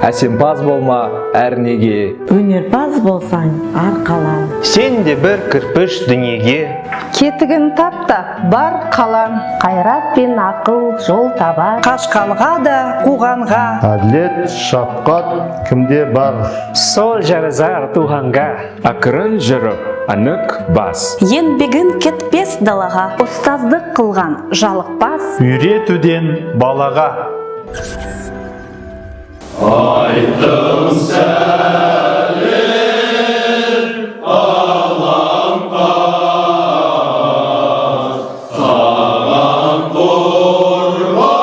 әсемпаз болма әрнеге. Өнерпаз болсаң арқалан. Сен де бір кірпіш дүниеге. Кетігін тапта бар қалан. Қайрат пен ақыл жол табар. Қашқанға да қуғанға. Әділет, шапқат кімде бар? Сол жарызар туғанға. Ақырын жүріп, анық бас. Еңбегін кетпес далаға. Ұстаздық қылған жалықпас. Үйретуден балаға. Айттым сәлем Алламға, саған құрбан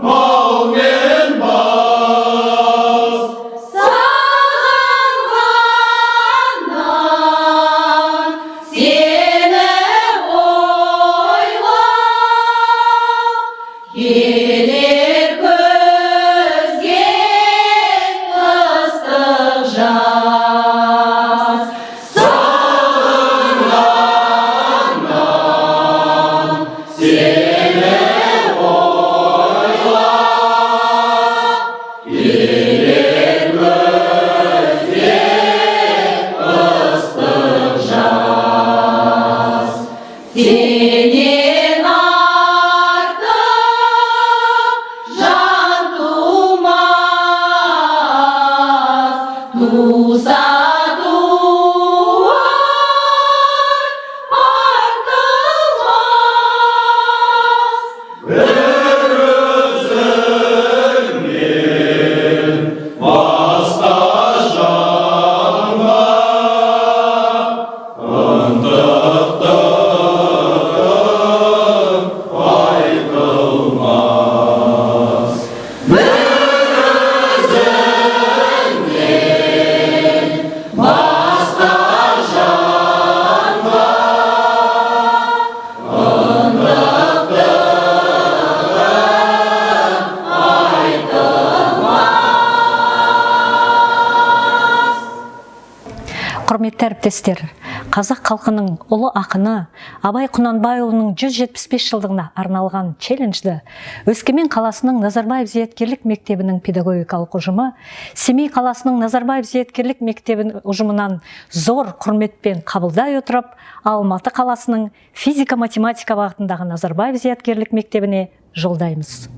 мал мен бас. Сағынғаннан сені ойлап келер көзге ыстық жас. Сағынғаннан сені ойлап келер көзге ыстық жас. Сенен артық жан тумас, туса туар артылмас. Бір өзіңнен басқа жанға ынтықтығым айтылмас. Бір өзіңнен басқа жанға ынтықтығым айтылмас. Құрметті әріптестер, қазақ халқының ұлы ақыны Абай Құнанбайұлының 175 жылдығына арналған челленджді Өскемен қаласының Назарбаев зияткерлік мектебінің педагогикалық ұжымы, Семей қаласының Назарбаев зияткерлік мектебінің ұжымынан зор құрметпен қабылдай отырып, Алматы қаласының физика-математика бағытындағы Назарбаев зияткерлік мектебіне жолдаймыз.